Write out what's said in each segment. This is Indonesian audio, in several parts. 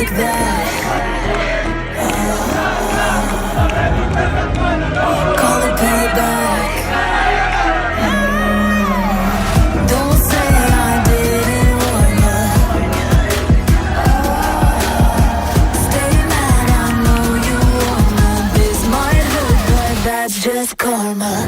like that. Call it payback. Don't say I didn't warn ya. Stay mad, I know you wanna. This might hurt, but that's just karma.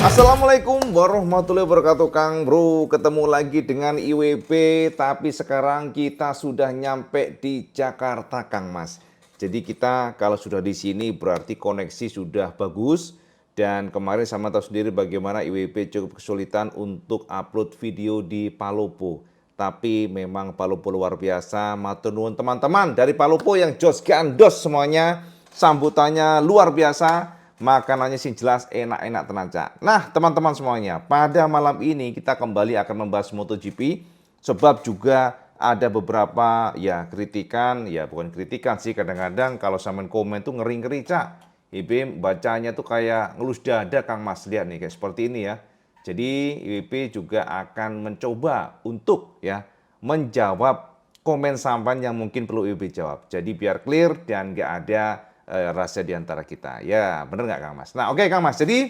Assalamualaikum warahmatullahi wabarakatuh Kang Bro. Ketemu lagi dengan IWP, tapi sekarang kita sudah nyampe di Jakarta Kang Mas. Jadi kita kalau sudah di sini berarti koneksi sudah bagus. Dan kemarin sama tahu sendiri bagaimana IWP cukup kesulitan untuk upload video di Palopo. Tapi memang Palopo luar biasa. Matur nuwun teman-teman dari Palopo yang jos gandos semuanya. Sambutannya luar biasa. Makanannya sih jelas enak-enak tenan Cak. Nah teman-teman semuanya, pada malam ini kita kembali akan membahas MotoGP. Sebab juga ada beberapa ya kritikan, ya bukan kritikan sih, kadang-kadang kalau sampean komen tuh ngeri-ngeri Cak. IWP bacanya tuh kayak ngelus dada Kang Mas, lihat nih kayak seperti ini ya. Jadi IWP juga akan mencoba untuk ya menjawab komen sampean yang mungkin perlu IWP jawab. Jadi biar clear dan nggak ada rahasia di antara kita. Ya, bener nggak Kang Mas? Nah, oke Kang Mas. Jadi,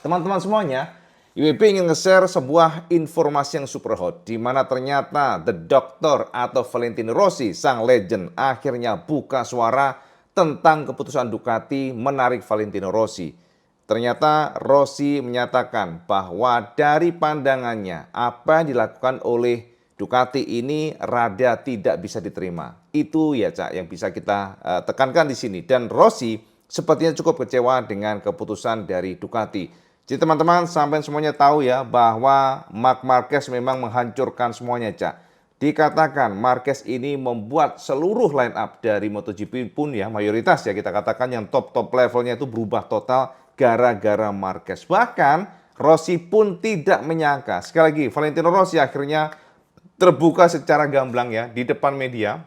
teman-teman semuanya, IWP ingin nge-share sebuah informasi yang super hot, di mana ternyata The Doctor atau Valentino Rossi, sang legend, akhirnya buka suara tentang keputusan Ducati menarik Valentino Rossi. Ternyata Rossi menyatakan bahwa dari pandangannya, apa yang dilakukan oleh Ducati ini rada tidak bisa diterima. Itu ya Cak yang bisa kita tekankan di sini. Dan Rossi sepertinya cukup kecewa dengan keputusan dari Ducati. Jadi teman-teman sampai semuanya tahu ya bahwa Marc Marquez memang menghancurkan semuanya Cak. Dikatakan Marquez ini membuat seluruh line up dari MotoGP pun ya mayoritas ya kita katakan yang top-top levelnya itu berubah total gara-gara Marquez. Bahkan Rossi pun tidak menyangka. Sekali lagi Valentino Rossi akhirnya terbuka secara gamblang ya di depan media,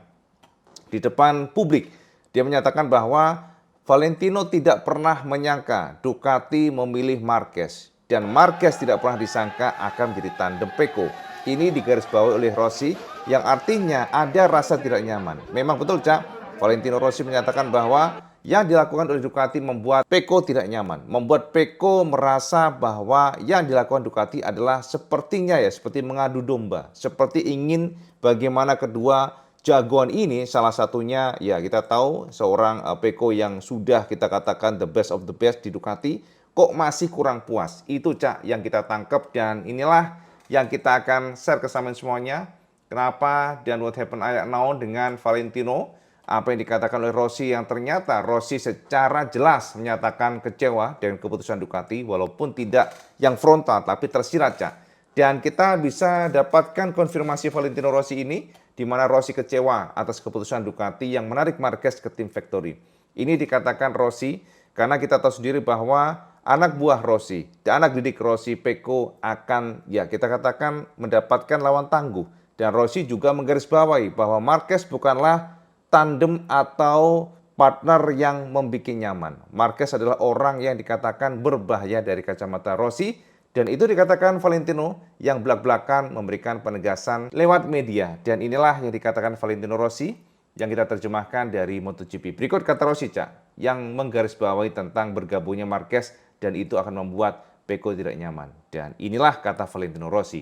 di depan publik. Dia menyatakan bahwa Valentino tidak pernah menyangka Ducati memilih Marquez dan Marquez tidak pernah disangka akan menjadi tandem Pecco. Ini digarisbawahi oleh Rossi yang artinya ada rasa tidak nyaman. Memang betul Cak, Valentino Rossi menyatakan bahwa yang dilakukan oleh Ducati membuat Pecco tidak nyaman. Membuat Pecco merasa bahwa yang dilakukan Ducati adalah sepertinya ya seperti mengadu domba. Seperti ingin bagaimana kedua jagoan ini salah satunya ya kita tahu seorang Pecco yang sudah kita katakan the best of the best di Ducati. Kok masih kurang puas. Itu Cak yang kita tangkap dan inilah yang kita akan share ke sampean semuanya. Kenapa dan what happened now dengan Valentino. Apa yang dikatakan oleh Rossi yang ternyata Rossi secara jelas menyatakan kecewa dengan keputusan Ducati walaupun tidak yang frontal tapi tersirat Cak. Dan kita bisa dapatkan konfirmasi Valentino Rossi ini di mana Rossi kecewa atas keputusan Ducati yang menarik Marquez ke tim Factory. Ini dikatakan Rossi karena kita tahu sendiri bahwa anak buah Rossi dan anak didik Rossi Pecco akan ya kita katakan mendapatkan lawan tangguh. Dan Rossi juga menggarisbawahi bahwa Marquez bukanlah tandem atau partner yang membuat nyaman. Marquez adalah orang yang dikatakan berbahaya dari kacamata Rossi. Dan itu dikatakan Valentino yang belak-belakan memberikan penegasan lewat media. Dan inilah yang dikatakan Valentino Rossi yang kita terjemahkan dari MotoGP. Berikut kata Rossi Cak yang menggarisbawahi tentang bergabungnya Marquez dan itu akan membuat Pecco tidak nyaman. Dan inilah kata Valentino Rossi.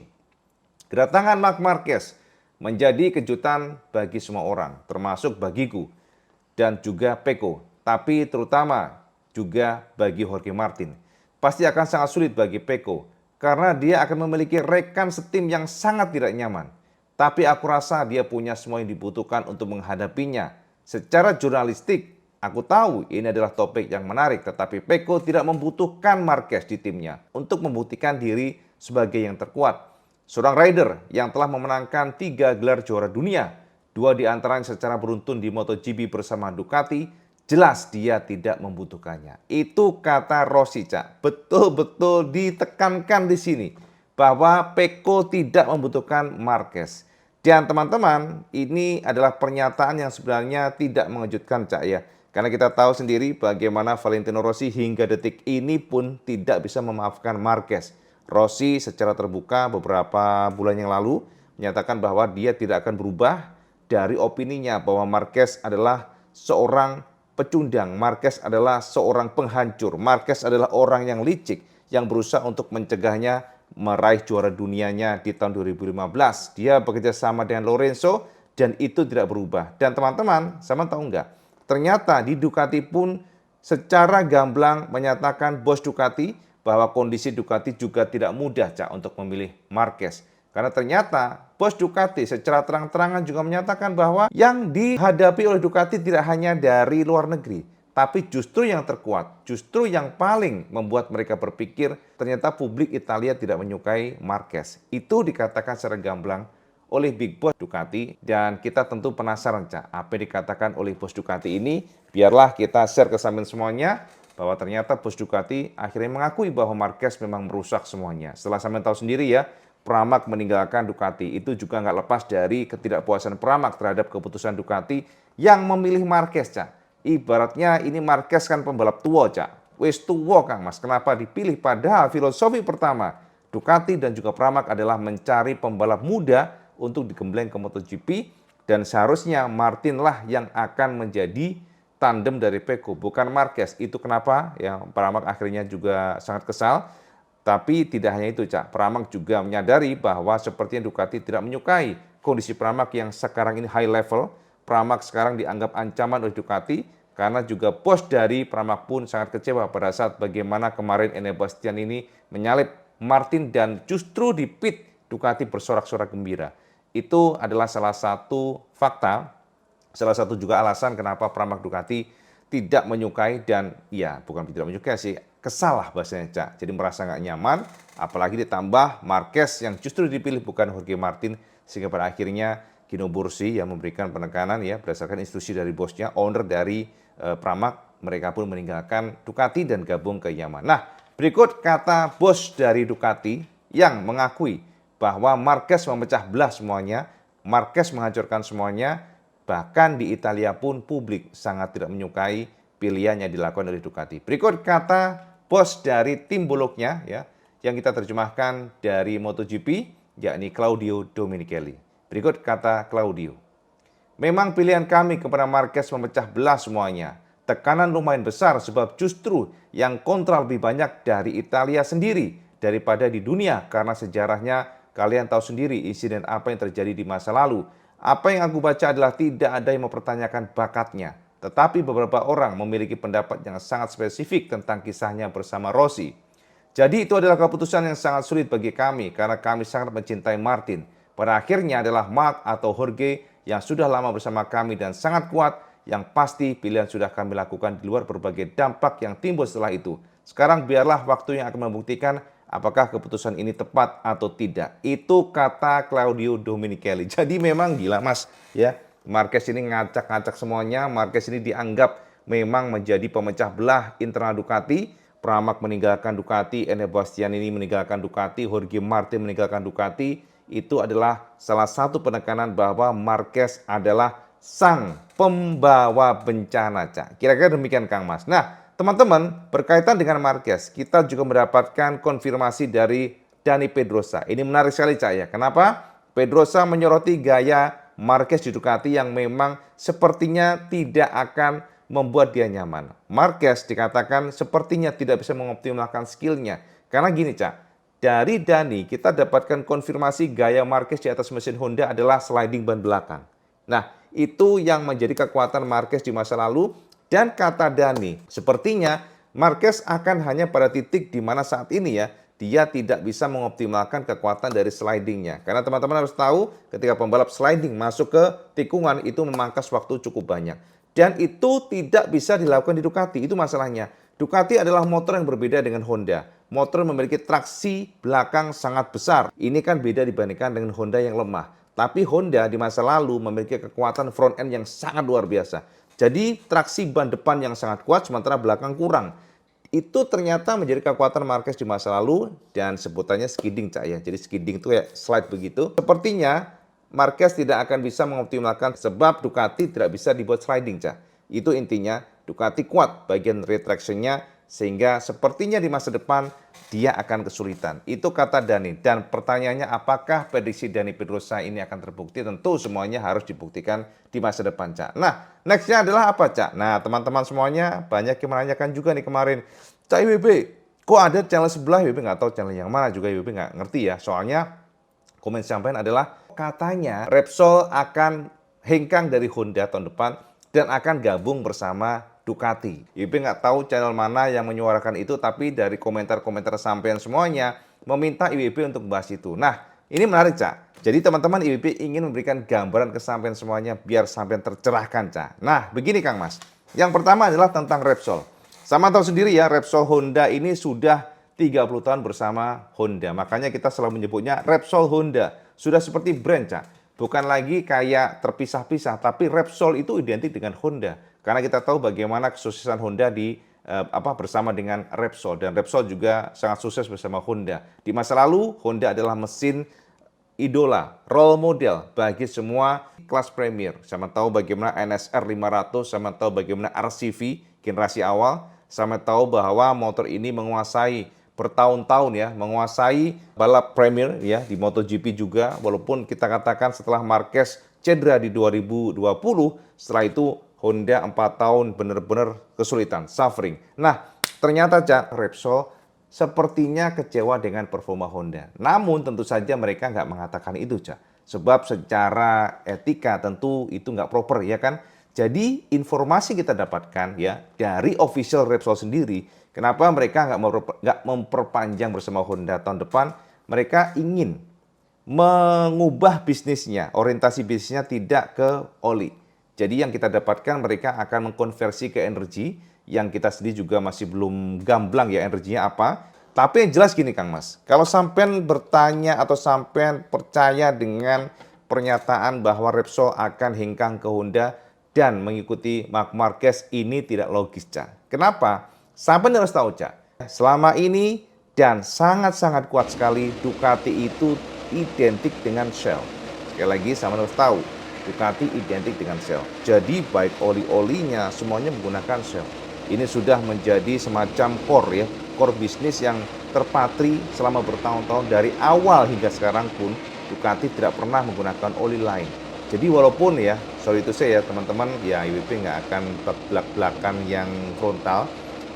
Kedatangan Marc Marquez menjadi kejutan bagi semua orang, termasuk bagiku dan juga Pecco, tapi terutama juga bagi Jorge Martin. Pasti akan sangat sulit bagi Pecco, karena dia akan memiliki rekan setim yang sangat tidak nyaman. Tapi aku rasa dia punya semua yang dibutuhkan untuk menghadapinya. Secara jurnalistik, aku tahu ini adalah topik yang menarik, tetapi Pecco tidak membutuhkan Marquez di timnya untuk membuktikan diri sebagai yang terkuat. Seorang rider yang telah memenangkan 3 gelar juara dunia, 2 di antaranya secara beruntun di MotoGP bersama Ducati, jelas dia tidak membutuhkannya. Itu kata Rossi Cak, betul-betul ditekankan di sini bahwa Pecco tidak membutuhkan Marquez. Dan teman-teman, ini adalah pernyataan yang sebenarnya tidak mengejutkan Cak ya. Karena kita tahu sendiri bagaimana Valentino Rossi hingga detik ini pun tidak bisa memaafkan Marquez. Rossi secara terbuka beberapa bulan yang lalu menyatakan bahwa dia tidak akan berubah dari opininya bahwa Marquez adalah seorang pecundang, Marquez adalah seorang penghancur, Marquez adalah orang yang licik yang berusaha untuk mencegahnya meraih juara dunianya di tahun 2015. Dia bekerja sama dengan Lorenzo dan itu tidak berubah. Dan teman-teman, sama tahu nggak? Ternyata di Ducati pun secara gamblang menyatakan bos Ducati bahwa kondisi Ducati juga tidak mudah Cak untuk memilih Marquez. Karena ternyata bos Ducati secara terang-terangan juga menyatakan bahwa yang dihadapi oleh Ducati tidak hanya dari luar negeri, tapi justru yang terkuat, justru yang paling membuat mereka berpikir ternyata publik Italia tidak menyukai Marquez. Itu dikatakan secara gamblang oleh Big Boss Ducati dan kita tentu penasaran Cak, apa yang dikatakan oleh bos Ducati ini. Biarlah kita share ke samping semuanya bahwa ternyata bos Ducati akhirnya mengakui bahwa Marquez memang merusak semuanya. Setelah sampean tahu sendiri ya, Pramac meninggalkan Ducati itu juga nggak lepas dari ketidakpuasan Pramac terhadap keputusan Ducati yang memilih Marquez, Cak. Ibaratnya ini Marquez kan pembalap tua, Cak. Wes tua, Kang Mas. Kenapa dipilih? Padahal filosofi pertama Ducati dan juga Pramac adalah mencari pembalap muda untuk digembleng ke MotoGP dan seharusnya Martin lah yang akan menjadi tandem dari Pecco, bukan Marquez. Itu kenapa ya Pramac akhirnya juga sangat kesal. Tapi tidak hanya itu, Cak. Pramac juga menyadari bahwa sepertinya Ducati tidak menyukai kondisi Pramac yang sekarang ini high level. Pramac sekarang dianggap ancaman oleh Ducati karena juga bos dari Pramac pun sangat kecewa pada saat bagaimana kemarin Enea Bastian ini menyalip Martin dan justru di pit Ducati bersorak-sorak gembira. Itu adalah salah satu fakta, salah satu juga alasan kenapa Pramac Ducati tidak menyukai dan ya bukan tidak menyukai sih, kesal lah bahasanya Cak. Jadi merasa nggak nyaman, apalagi ditambah Marquez yang justru dipilih bukan Jorge Martin, sehingga pada akhirnya Gino Bursi yang memberikan penekanan ya berdasarkan instruksi dari bosnya, owner dari Pramac, mereka pun meninggalkan Ducati dan gabung ke Yamaha. Nah, berikut kata bos dari Ducati yang mengakui bahwa Marquez memecah belah semuanya, Marquez menghancurkan semuanya, bahkan di Italia pun publik sangat tidak menyukai pilihan yang dilakukan oleh Ducati. Berikut kata bos dari tim Bologna ya, yang kita terjemahkan dari MotoGP, yakni Claudio Domenicali. Berikut kata Claudio. Memang pilihan kami kepada Marquez memecah belah semuanya. Tekanan lumayan besar sebab justru yang kontra lebih banyak dari Italia sendiri daripada di dunia karena sejarahnya kalian tahu sendiri insiden apa yang terjadi di masa lalu. Apa yang aku baca adalah tidak ada yang mempertanyakan bakatnya. Tetapi beberapa orang memiliki pendapat yang sangat spesifik tentang kisahnya bersama Rossi. Jadi itu adalah keputusan yang sangat sulit bagi kami karena kami sangat mencintai Martin. Pada akhirnya adalah Mark atau Jorge yang sudah lama bersama kami dan sangat kuat, yang pasti pilihan sudah kami lakukan di luar berbagai dampak yang timbul setelah itu. Sekarang biarlah waktu yang akan membuktikan apakah keputusan ini tepat atau tidak. Itu kata Claudio Domenicali. Jadi memang gila Mas ya. Marquez ini ngacak-ngacak semuanya. Marquez ini dianggap memang menjadi pemecah belah internal Ducati. Pramac meninggalkan Ducati, Enea Bastian ini meninggalkan Ducati, Jorge Martin meninggalkan Ducati. Itu adalah salah satu penekanan bahwa Marquez adalah sang pembawa bencana, Cak. Kira-kira demikian Kang Mas. Nah, teman-teman, berkaitan dengan Marquez, kita juga mendapatkan konfirmasi dari Dani Pedrosa. Ini menarik sekali, Cak ya. Kenapa? Pedrosa menyoroti gaya Marquez di Ducati yang memang sepertinya tidak akan membuat dia nyaman. Marquez dikatakan sepertinya tidak bisa mengoptimalkan skillnya. Karena gini, Cak. Dari Dani, kita dapatkan konfirmasi gaya Marquez di atas mesin Honda adalah sliding ban belakang. Nah, itu yang menjadi kekuatan Marquez di masa lalu. Dan kata Dani, sepertinya Marquez akan hanya pada titik di mana saat ini ya, dia tidak bisa mengoptimalkan kekuatan dari slidingnya. Karena teman-teman harus tahu, ketika pembalap sliding masuk ke tikungan, itu memangkas waktu cukup banyak. Dan itu tidak bisa dilakukan di Ducati, itu masalahnya. Ducati adalah motor yang berbeda dengan Honda. Motor memiliki traksi belakang sangat besar. Ini kan beda dibandingkan dengan Honda yang lemah. Tapi Honda di masa lalu memiliki kekuatan front end yang sangat luar biasa. Jadi traksi ban depan yang sangat kuat sementara belakang kurang. Itu ternyata menjadi kekuatan Marquez di masa lalu dan sebutannya skidding, Cak ya. Jadi skidding itu kayak slide begitu. Sepertinya Marquez tidak akan bisa mengoptimalkan sebab Ducati tidak bisa dibuat sliding, Cak. Itu intinya Ducati kuat bagian retraction-nya Sehingga sepertinya di masa depan dia akan kesulitan. Itu kata Dani. Dan pertanyaannya apakah prediksi Dani Pedrosa ini akan terbukti? Tentu semuanya harus dibuktikan di masa depan, Cak. Nah, nextnya adalah apa, Cak? Nah, teman-teman semuanya banyak yang menanyakan juga nih kemarin. Cak IWB, kok ada channel sebelah? IWB nggak tahu channel yang mana juga, IWB nggak ngerti ya. Soalnya komen sampaian adalah katanya Repsol akan hengkang dari Honda tahun depan dan akan gabung bersama Ducati. IWB nggak tahu channel mana yang menyuarakan itu, tapi dari komentar-komentar sampean semuanya meminta IWB untuk bahas itu. Nah, ini menarik, Cak. Jadi teman-teman IWB ingin memberikan gambaran ke sampean semuanya biar sampean tercerahkan, Cak. Nah, begini Kang Mas. Yang pertama adalah tentang Repsol. Sama tahu sendiri ya, Repsol Honda ini sudah 30 tahun bersama Honda. Makanya kita selalu menyebutnya Repsol Honda. Sudah seperti brand, Cak. Bukan lagi kayak terpisah-pisah, tapi Repsol itu identik dengan Honda. Karena kita tahu bagaimana kesuksesan Honda bersama dengan Repsol, dan Repsol juga sangat sukses bersama Honda. Di masa lalu Honda adalah mesin idola, role model bagi semua kelas premier. Sama tahu bagaimana NSR 500, sama tahu bagaimana RCV generasi awal, sama tahu bahwa motor ini menguasai bertahun-tahun ya, menguasai balap premier ya di MotoGP juga, walaupun kita katakan setelah Marquez cedera di 2020, setelah itu Honda 4 tahun benar-benar kesulitan, suffering. Nah, ternyata Cak, Repsol sepertinya kecewa dengan performa Honda. Namun tentu saja mereka nggak mengatakan itu, Cak. Sebab secara etika tentu itu nggak proper, ya kan? Jadi informasi kita dapatkan ya dari official Repsol sendiri, kenapa mereka nggak memperpanjang bersama Honda tahun depan? Mereka ingin mengubah bisnisnya, orientasi bisnisnya tidak ke oli. Jadi yang kita dapatkan mereka akan mengkonversi ke energi, yang kita sendiri juga masih belum gamblang ya energinya apa. Tapi yang jelas gini Kang Mas, kalau sampean bertanya atau sampean percaya dengan pernyataan bahwa Repsol akan hengkang ke Honda dan mengikuti Marc Marquez, ini tidak logis, Cak. Kenapa? Sampean harus tahu, Cak. Selama ini dan sangat-sangat kuat sekali Ducati itu identik dengan Shell. Sekali lagi sampean harus tahu, Ducati identik dengan Shell. Jadi baik oli-olinya semuanya menggunakan Shell. Ini sudah menjadi semacam core ya, core bisnis yang terpatri selama bertahun-tahun dari awal hingga sekarang pun Ducati tidak pernah menggunakan oli lain. Jadi walaupun ya, sorry itu saya ya teman-teman, ya IWP nggak akan belak-belakan yang frontal,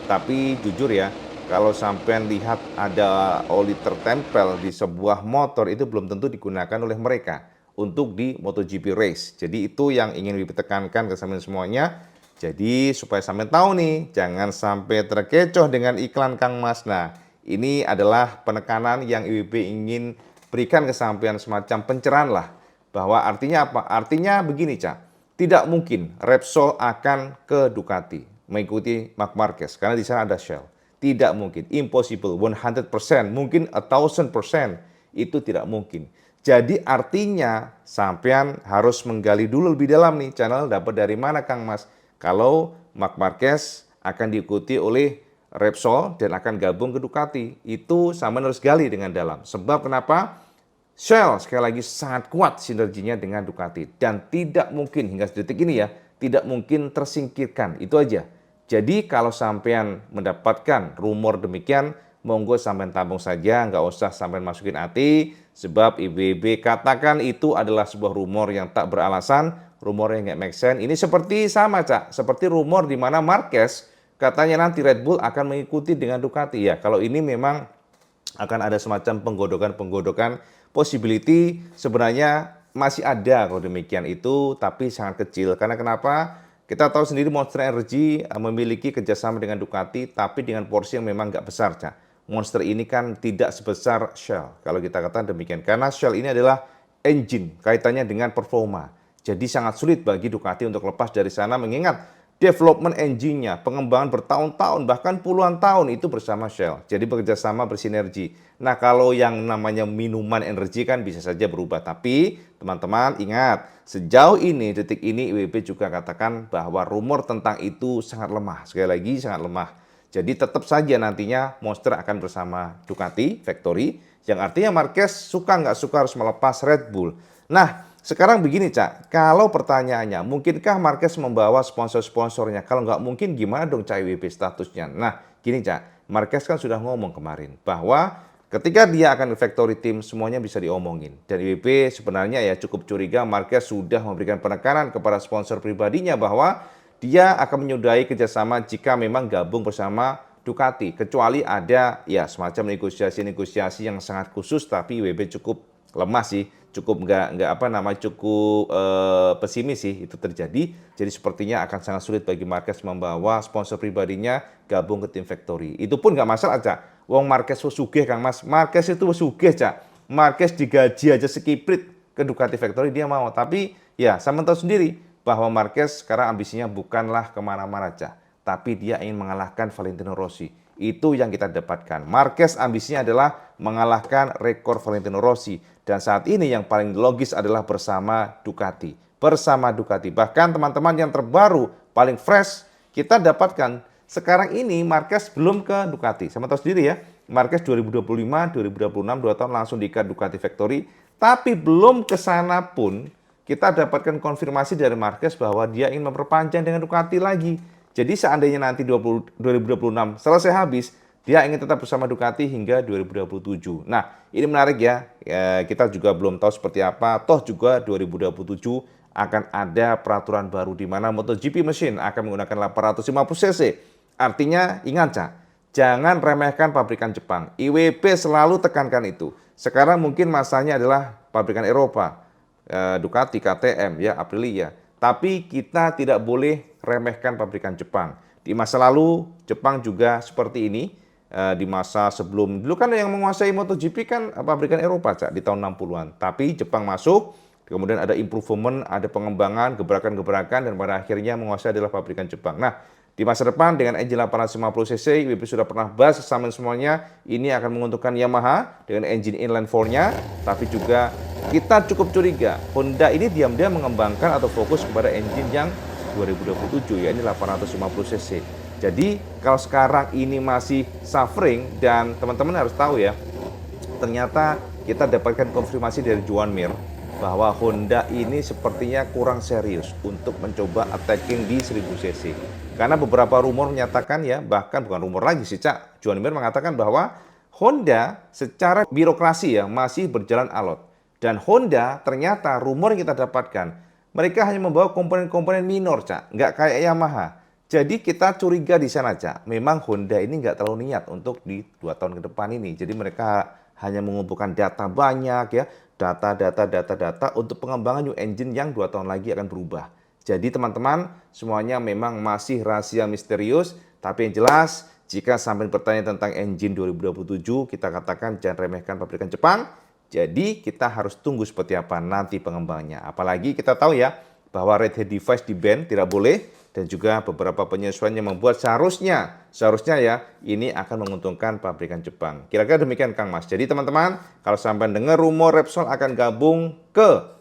tapi jujur ya, kalau sampean lihat ada oli tertempel di sebuah motor itu belum tentu digunakan oleh mereka untuk di MotoGP race. Jadi itu yang ingin ditekankan ke sampean semuanya. Jadi supaya sampean tahu nih, jangan sampai terkecoh dengan iklan Kang Mas. Nah, ini adalah penekanan yang IWB ingin berikan ke sampean, semacam pencerahan lah. Bahwa artinya apa? Artinya begini, Cak. Tidak mungkin Repsol akan ke Ducati mengikuti Marc Marquez karena di sana ada Shell. Tidak mungkin, impossible, 100%, mungkin 1000%, itu tidak mungkin. Jadi artinya sampean harus menggali dulu lebih dalam nih channel dapat dari mana Kang Mas. Kalau Marc Marquez akan diikuti oleh Repsol dan akan gabung ke Ducati, itu sampean harus gali dengan dalam. Sebab kenapa? Shell sekali lagi sangat kuat sinerginya dengan Ducati dan tidak mungkin hingga detik ini ya, tidak mungkin tersingkirkan. Itu aja. Jadi kalau sampean mendapatkan rumor demikian, monggo sampean tampung saja, nggak usah sampean masukin hati, sebab IWB katakan itu adalah sebuah rumor yang tak beralasan, rumor yang nggak make sense. Ini seperti sama, Cak, seperti rumor di mana Marquez katanya nanti Red Bull akan mengikuti dengan Ducati. Ya, kalau ini memang akan ada semacam penggodokan, possibility sebenarnya masih ada kalau demikian itu, tapi sangat kecil. Karena kenapa? Kita tahu sendiri Monster Energy memiliki kerjasama dengan Ducati, tapi dengan porsi yang memang nggak besar, Cak. Monster ini kan tidak sebesar Shell, kalau kita katakan demikian. Karena Shell ini adalah engine, kaitannya dengan performa. Jadi sangat sulit bagi Ducati untuk lepas dari sana, mengingat development engine-nya, pengembangan bertahun-tahun, bahkan puluhan tahun itu bersama Shell. Jadi bekerjasama bersinergi. Nah, kalau yang namanya minuman energi kan bisa saja berubah. Tapi teman-teman ingat, sejauh ini, detik ini IWB juga katakan bahwa rumor tentang itu sangat lemah. Sekali lagi sangat lemah. Jadi tetap saja nantinya Monster akan bersama Ducati Factory, yang artinya Marquez suka nggak suka harus melepas Red Bull. Nah, sekarang begini, Cak, kalau pertanyaannya, mungkinkah Marquez membawa sponsor-sponsornya? Kalau nggak mungkin, gimana dong Cak IWB statusnya? Nah, gini Cak, Marquez kan sudah ngomong kemarin bahwa ketika dia akan ke factory team semuanya bisa diomongin. Dan IWB sebenarnya ya cukup curiga Marquez sudah memberikan penekanan kepada sponsor pribadinya bahwa dia akan menyudahi kerjasama jika memang gabung bersama Ducati, kecuali ada ya semacam negosiasi-negosiasi yang sangat khusus, tapi WB cukup lemah sih, cukup cukup pesimis sih itu terjadi. Jadi sepertinya akan sangat sulit bagi Marquez membawa sponsor pribadinya gabung ke tim factory. Itu pun nggak masalah Cak. Wong Marquez sugih Kang Mas, Marquez itu sugih Cak. Marquez digaji aja sekiprit ke Ducati factory dia mau. Tapi ya sama tahu sendiri bahwa Marquez sekarang ambisinya bukanlah kemana-mana Cak, tapi dia ingin mengalahkan Valentino Rossi. Itu yang kita dapatkan. Marquez ambisinya adalah mengalahkan rekor Valentino Rossi. Dan saat ini yang paling logis adalah bersama Ducati. Bersama Ducati. Bahkan teman-teman yang terbaru, paling fresh, kita dapatkan sekarang ini Marquez belum ke Ducati. Sama tahu sendiri ya, Marquez 2025, 2026, 2 tahun langsung diikat Ducati Factory. Tapi belum ke sana pun, kita dapatkan konfirmasi dari Marquez bahwa dia ingin memperpanjang dengan Ducati lagi. Jadi seandainya nanti 2026 selesai habis, dia ingin tetap bersama Ducati hingga 2027. Nah, ini menarik ya. Kita juga belum tahu seperti apa. Toh juga 2027 akan ada peraturan baru di mana MotoGP mesin akan menggunakan 850 cc. Artinya, ingat Cak, jangan remehkan pabrikan Jepang. IWB selalu tekankan itu. Sekarang mungkin masanya adalah pabrikan Eropa. Ducati, KTM, ya Aprilia. Tapi kita tidak boleh remehkan pabrikan Jepang. Di masa lalu Jepang juga seperti ini. Di masa sebelum dulu kan yang menguasai MotoGP kan pabrikan Eropa Cak, di tahun 60-an. Tapi Jepang masuk, kemudian ada improvement, ada pengembangan, gebrakan-gebrakan, dan pada akhirnya menguasai adalah pabrikan Jepang. Nah, di masa depan dengan engine 850 cc, IWB sudah pernah bahas sama semuanya, ini akan menguntungkan Yamaha dengan engine inline 4-nya, tapi juga kita cukup curiga Honda ini diam-diam mengembangkan atau fokus kepada engine yang 2027, ya ini 850 cc. Jadi kalau sekarang ini masih suffering, dan teman-teman harus tahu ya, ternyata kita dapatkan konfirmasi dari Joan Mir bahwa Honda ini sepertinya kurang serius untuk mencoba attacking di 1000 cc. Karena beberapa rumor menyatakan ya, bahkan bukan rumor lagi sih Cak, Joan Mir mengatakan bahwa Honda secara birokrasi ya masih berjalan alot. Dan Honda ternyata rumor yang kita dapatkan, mereka hanya membawa komponen-komponen minor Cak, nggak kayak Yamaha. Jadi kita curiga di sana Cak, memang Honda ini nggak terlalu niat untuk di 2 tahun ke depan ini. Jadi mereka hanya mengumpulkan data banyak ya, data untuk pengembangan new engine yang 2 tahun lagi akan berubah. Jadi teman-teman, semuanya memang masih rahasia misterius, tapi yang jelas jika sampai bertanya tentang engine 2027, kita katakan jangan remehkan pabrikan Jepang. Jadi kita harus tunggu seperti apa nanti pengembangannya. Apalagi kita tahu ya bahwa red head device di ban tidak boleh, dan juga beberapa penyesuaian yang membuat seharusnya ya ini akan menguntungkan pabrikan Jepang. Kira-kira demikian Kang Mas. Jadi teman-teman, kalau sampai dengar rumor Repsol akan gabung ke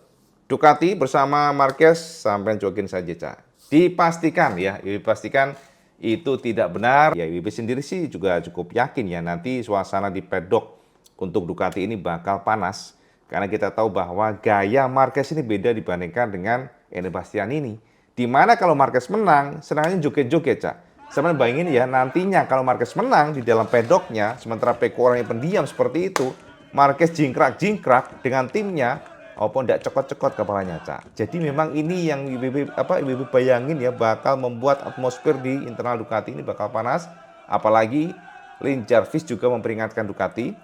Ducati bersama Marquez, sampai jokin saja Cak. Dipastikan ya, dipastikan itu tidak benar. Ya IWB sendiri sih juga cukup yakin ya nanti suasana di paddock untuk Ducati ini bakal panas. Karena kita tahu bahwa gaya Marquez ini beda dibandingkan dengan Enea Bastianini. Dimana kalau Marquez menang, senangnya joget-joget Cak. Sebenarnya bayangin ya, nantinya kalau Marquez menang di dalam pedoknya, sementara Peko orangnya pendiam seperti itu, Marquez jingkrak-jingkrak dengan timnya, walaupun tidak cekot-cekot kepalanya Cak. Jadi memang ini yang IWB bayangin ya, bakal membuat atmosfer di internal Ducati ini bakal panas. Apalagi Lin Jarvis juga memperingatkan Ducati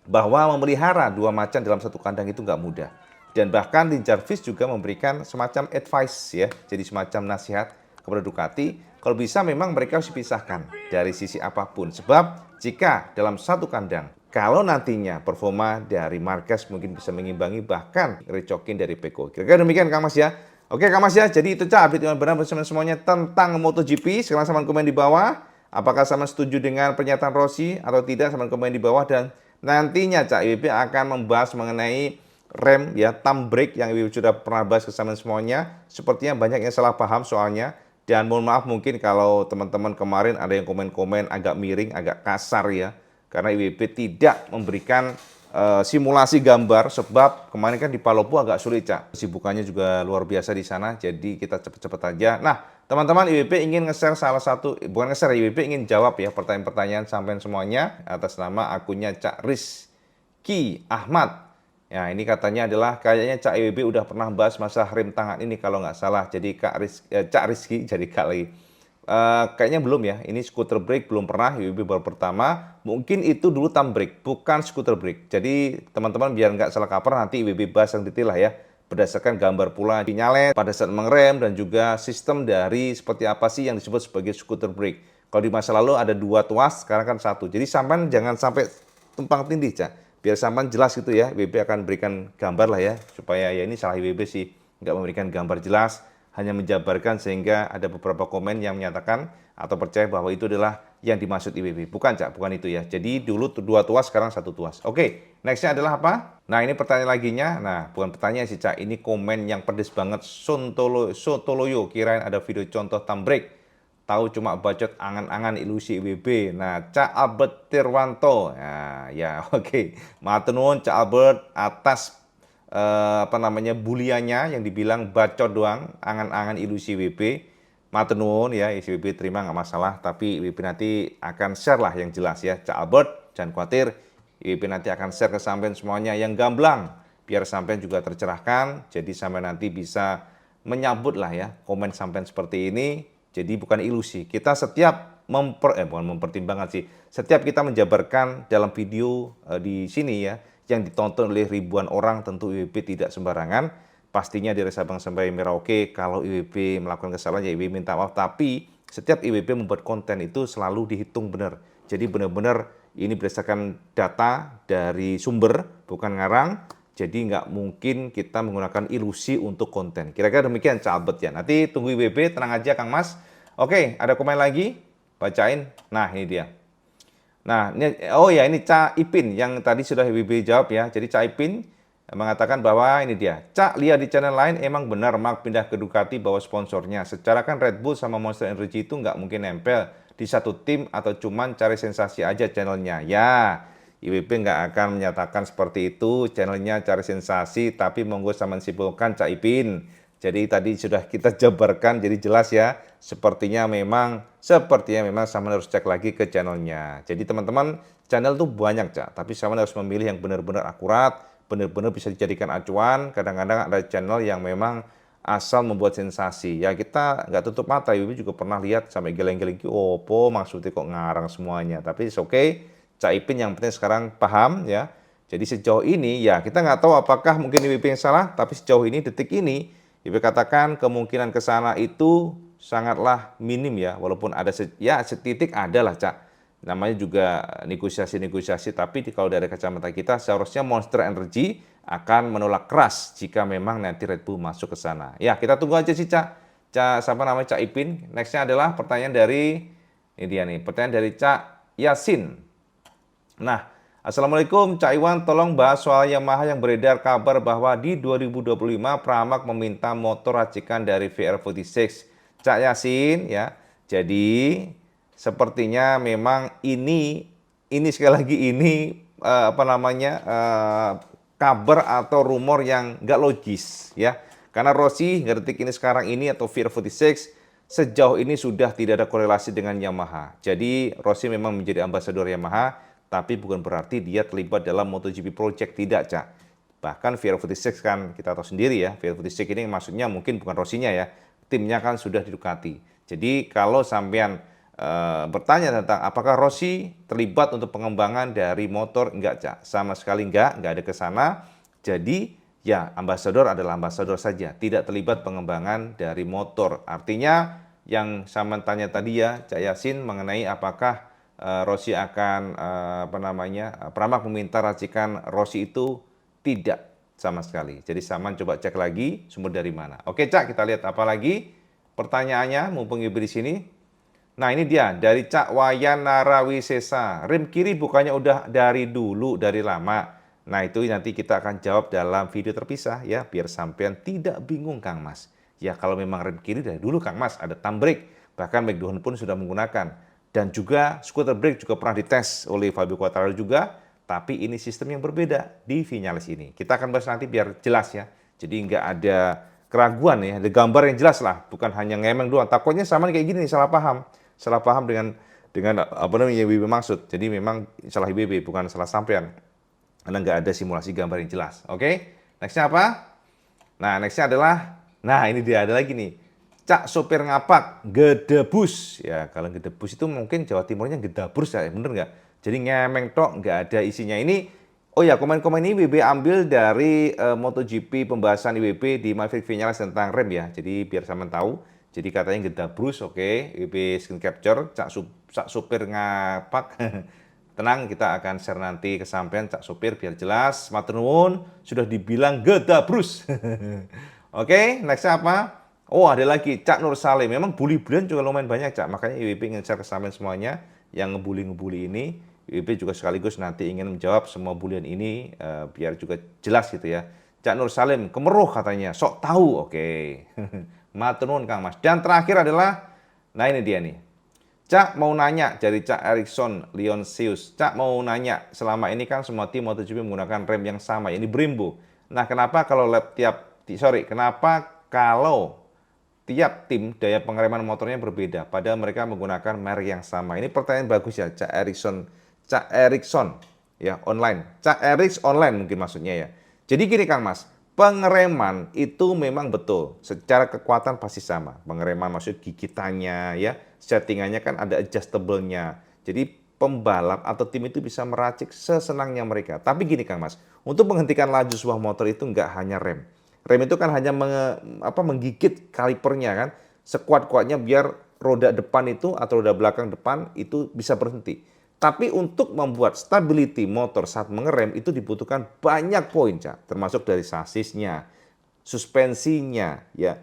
bahwa memelihara 2 macan dalam satu kandang itu nggak mudah. Dan bahkan Lin Jarvis juga memberikan semacam advice ya, jadi semacam nasihat kepada Ducati, kalau bisa memang mereka harus dipisahkan dari sisi apapun. Sebab jika dalam satu kandang, kalau nantinya performa dari Marquez mungkin bisa mengimbangi bahkan recokin dari Peko. Kira-kira demikian Kang Mas ya. Oke Kang Mas ya, jadi itu Cak update yang benar bersama semuanya tentang MotoGP. Sekarang sama komen di bawah, apakah sama setuju dengan pernyataan Rossi atau tidak, sama komen di bawah. Dan nantinya Cak IWB akan membahas mengenai rem ya, thumb brake yang IWB sudah pernah bahas bersama semuanya. Sepertinya banyak yang salah paham soalnya. Dan mohon maaf mungkin kalau teman-teman kemarin ada yang komen-komen agak miring, agak kasar ya. Karena IWB tidak memberikan simulasi gambar, sebab kemarin kan di Palopo agak sulit, Cak. Kesibukannya juga luar biasa di sana, jadi kita cepet-cepet aja. Nah, teman-teman, IWP ingin nge-share salah satu, bukan nge-share, IWP ingin jawab ya pertanyaan-pertanyaan sampai semuanya atas nama akunnya Cak Rizky Ahmad. Ya, ini katanya adalah kayaknya Cak IWB udah pernah bahas masalah rem tangan ini kalau nggak salah. Jadi Cak Rizky, jadi Kak lagi. Kayaknya belum ya, ini scooter brake belum pernah, IWB baru pertama. Mungkin itu dulu thumb brake, bukan scooter brake. Jadi teman-teman biar nggak salah kaprah, nanti IWB bahas yang detail lah ya. Berdasarkan gambar pula dinyalet pada saat mengerem dan juga sistem dari seperti apa sih yang disebut sebagai scooter brake. Kalau di masa lalu ada 2 tuas, sekarang kan 1. Jadi sampean jangan sampai tumpang tindih, Cak. Biar sampean jelas gitu ya, IWB akan berikan gambar lah ya, supaya ya ini salah IWB sih, nggak memberikan gambar jelas, hanya menjabarkan sehingga ada beberapa komen yang menyatakan atau percaya bahwa itu adalah yang dimaksud IWB. Bukan, Cak, bukan itu ya. Jadi dulu 2 tuas, sekarang 1 tuas. Oke, nextnya adalah apa? Nah, ini pertanyaan laginya. Nah, bukan pertanyaan sih, Cak, ini komen yang pedes banget. Sotoloyo, kirain ada video contoh thumb brake. Tahu cuma bacot angan-angan ilusi IWB. Nah, Cak Albert Tirwanto. Nah, ya oke. Matur nuwun Cak Albert atas buliannya yang dibilang bacot doang, angan-angan ilusi IWB. Matur nuwun ya, IWB terima nggak masalah, tapi IWB nanti akan share lah yang jelas ya. Cak Albert, jangan khawatir. IWB nanti akan share ke sampean semuanya yang gamblang, biar sampean juga tercerahkan. Jadi sampean nanti bisa menyambut lah ya komen sampean seperti ini. Jadi bukan ilusi. Kita setiap bukan mempertimbangkan sih. Setiap kita menjabarkan dalam video di sini ya, yang ditonton oleh ribuan orang, tentu IWB tidak sembarangan. Pastinya dari Sabang sampai Merauke, kalau IWB melakukan kesalahan ya IWB minta maaf. Tapi setiap IWB membuat konten itu selalu dihitung benar. Jadi benar-benar ini berdasarkan data dari sumber, bukan ngarang. Jadi nggak mungkin kita menggunakan ilusi untuk konten. Kira-kira demikian Cak Albert ya. Nanti tunggu IWB, tenang aja Kang Mas. Oke, ada komen lagi? Bacain. Nah, ini dia. Nah, ini Cak Ipin yang tadi sudah IWB jawab ya. Jadi Cak Ipin mengatakan bahwa ini dia. Cak, lihat di channel lain emang benar Mark pindah ke Ducati bawa sponsornya. Secara kan Red Bull sama Monster Energy itu nggak mungkin nempel di satu tim atau cuman cari sensasi aja channelnya. Ya, IWB nggak akan menyatakan seperti itu, channelnya cari sensasi, tapi monggo sama simpulkan Cak Ipin. Jadi tadi sudah kita jabarkan, jadi jelas ya, sepertinya memang sama harus cek lagi ke channelnya. Jadi teman-teman, channel tuh banyak Cak, tapi sama harus memilih yang benar-benar akurat, benar-benar bisa dijadikan acuan. Kadang-kadang ada channel yang memang asal membuat sensasi. Ya kita nggak tutup mata, IWB juga pernah lihat sampai geleng-geleng, opo maksudnya kok ngarang semuanya, tapi it's okay. Cak Ipin yang penting sekarang paham ya. Jadi sejauh ini ya kita nggak tahu apakah mungkin IWB yang salah, tapi sejauh ini detik ini IWB katakan kemungkinan ke sana itu sangatlah minim ya. Walaupun ada setitik ada lah Cak. Namanya juga negosiasi-negosiasi, tapi kalau dari kacamata kita seharusnya Monster Energy akan menolak keras jika memang nanti Red Bull masuk ke sana. Ya kita tunggu aja sih Cak. Siapa namanya Cak Ipin. Nextnya adalah pertanyaan dari ini dia nih, pertanyaan dari Cak Yasin. Nah, Assalamualaikum Cak Iwan, tolong bahas soal Yamaha yang beredar kabar bahwa di 2025 Pramac meminta motor racikan dari VR46. Cak Yasin ya, jadi sepertinya memang ini sekali lagi ini kabar atau rumor yang nggak logis ya. Karena Rossi detik ini sekarang ini atau VR46 sejauh ini sudah tidak ada korelasi dengan Yamaha. Jadi Rossi memang menjadi ambasador Yamaha, tapi bukan berarti dia terlibat dalam MotoGP Project, tidak Cak. Bahkan VR46 kan kita tahu sendiri ya, VR46 ini maksudnya mungkin bukan Rossinya ya, timnya kan sudah di Ducati. Jadi kalau sampean bertanya tentang apakah Rossi terlibat untuk pengembangan dari motor, enggak Cak, sama sekali enggak ada ke sana. Jadi ya ambasador adalah ambasador saja, tidak terlibat pengembangan dari motor. Artinya yang sama tanya tadi ya Cak Yasin mengenai apakah Rossi akan Pramac meminta racikan Rossi itu tidak sama sekali. Jadi Saman coba cek lagi sumber dari mana. Oke Cak, kita lihat apa lagi pertanyaannya mumpung ibu di sini. Nah ini dia dari Cak Wayan Narawisesa. Rem kiri bukannya udah dari dulu, dari lama. Nah itu nanti kita akan jawab dalam video terpisah ya, biar sampean tidak bingung Kang Mas. Ya kalau memang rem kiri dari dulu Kang Mas, ada thumb brake. Bahkan McDowell pun sudah menggunakan. Dan juga scooter brake juga pernah dites oleh Fabio Quartararo juga. Tapi ini sistem yang berbeda di Vinales ini. Kita akan bahas nanti biar jelas ya. Jadi nggak ada keraguan ya, ada gambar yang jelas lah, bukan hanya ngemeng doang. Takutnya sama kayak gini nih, salah paham dengan apa namanya IWB maksud. Jadi memang salah IWB, bukan salah sampean. Karena nggak ada simulasi gambar yang jelas. Oke, nextnya apa? Nah, nextnya adalah, nah ini dia ada lagi nih. Cak sopir ngapak, gedebus. Ya, kalau gedebus itu mungkin Jawa Timurnya gedabrus ya, bener nggak? Jadi ngemeng tok, nggak ada isinya. Ini, oh ya, komen-komen ini IWB ambil dari MotoGP pembahasan IWB di Maverick Vinales tentang rem ya. Jadi biar sama tahu. Jadi katanya gedabrus, oke. IWB screen capture, cak sopir ngapak. Tenang, kita akan share nanti kesampaian cak sopir biar jelas. Matur nuwun, sudah dibilang gedabrus. Oke, nextnya apa? Oh, ada lagi Cak Nur Salim. Memang bully-bulian juga lumayan banyak, Cak. Makanya IWB ingin share kesampaian semuanya yang ngebully-ngebully ini. IWB juga sekaligus nanti ingin menjawab semua bulian ini biar juga jelas gitu ya. Cak Nur Salim, kemeruh katanya, sok tahu. Oke. Matur nuwun Kang Mas. Dan terakhir adalah, nah ini dia nih. Cak mau nanya dari Cak Erikson Leonsius. Cak mau nanya, selama ini kan semua tim MotoGP menggunakan rem yang sama, ini Brembo. Nah, kenapa kalau tiap tim daya pengereman motornya berbeda, padahal mereka menggunakan merek yang sama? Ini pertanyaan bagus ya, Cak Erikson ya, online. Cak Eriks online mungkin maksudnya ya. Jadi gini Kang Mas, pengereman itu memang betul, secara kekuatan pasti sama. Pengereman maksud gigitannya ya, settingannya kan ada adjustable-nya. Jadi pembalap atau tim itu bisa meracik sesenangnya mereka. Tapi gini Kang Mas, untuk menghentikan laju sebuah motor itu nggak hanya rem. Rem itu kan hanya menggigit kalipernya kan, sekuat-kuatnya biar roda depan itu atau roda belakang depan itu bisa berhenti. Tapi untuk membuat stability motor saat mengerem itu dibutuhkan banyak poin, Cak. Termasuk dari sasisnya, suspensinya, ya,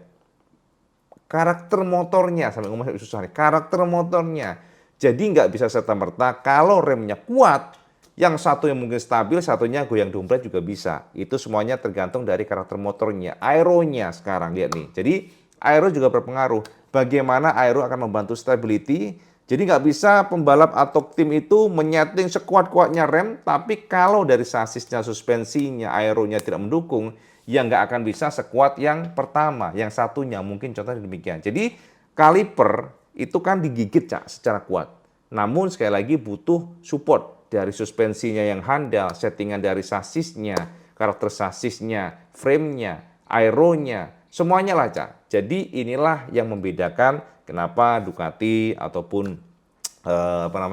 karakter motornya, sampai ngomong susah nih, karakter motornya. Jadi nggak bisa serta-merta kalau remnya kuat, yang satu yang mungkin stabil, satunya goyang dompet juga bisa. Itu semuanya tergantung dari karakter motornya, aeronya sekarang, lihat nih. Jadi aero juga berpengaruh. Bagaimana aero akan membantu stability. Jadi nggak bisa pembalap atau tim itu menyeting sekuat-kuatnya rem, tapi kalau dari sasisnya, suspensinya, aeronya tidak mendukung, ya nggak akan bisa sekuat yang pertama, yang satunya. Mungkin contohnya demikian. Jadi kaliper itu kan digigit Cak, secara kuat. Namun sekali lagi butuh support dari suspensinya yang handal, settingan dari sasisnya, karakter sasisnya, framenya, aeronya, semuanya lah Cak. Jadi inilah yang membedakan kenapa Ducati ataupun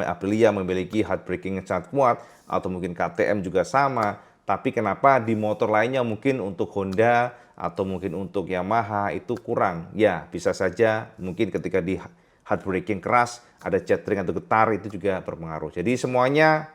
Aprilia memiliki hard braking yang sangat kuat, atau mungkin KTM juga sama. Tapi kenapa di motor lainnya mungkin untuk Honda atau mungkin untuk Yamaha itu kurang? Ya bisa saja mungkin ketika di hard braking keras ada chattering atau getar itu juga berpengaruh. Jadi semuanya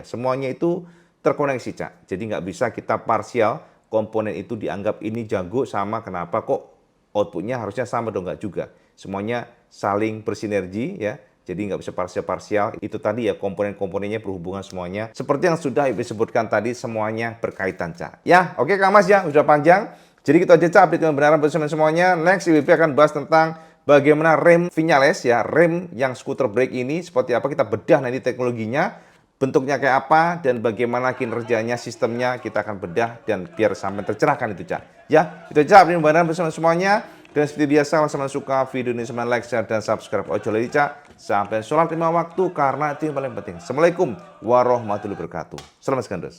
semuanya itu terkoneksi Cak. Jadi nggak bisa kita parsial komponen itu dianggap ini jago sama, kenapa kok outputnya harusnya sama dong, nggak juga. Semuanya saling bersinergi ya. Jadi nggak bisa parsial-parsial. Itu tadi ya, komponen-komponennya berhubungan semuanya. Seperti yang sudah Ibu sebutkan tadi, semuanya berkaitan Cak. Ya, oke Kang Mas ya, udah panjang. Jadi kita aja Cak, update kebenaran bersama semuanya. Next IWB akan bahas tentang bagaimana rem Vinales ya, rem yang scooter brake ini seperti apa, kita bedah nanti teknologinya. Bentuknya kayak apa dan bagaimana kinerjanya, sistemnya kita akan bedah dan biar sampai tercerahkan itu Cak. Ya, itu aja update kebenaran bersama semuanya. Dan seperti biasa, kalau teman suka video ini, teman like, share, dan subscribe. Ojo lagi Cak, sampai sholat 5 waktu karena itu yang paling penting. Assalamualaikum warahmatullahi wabarakatuh. Salam segandos.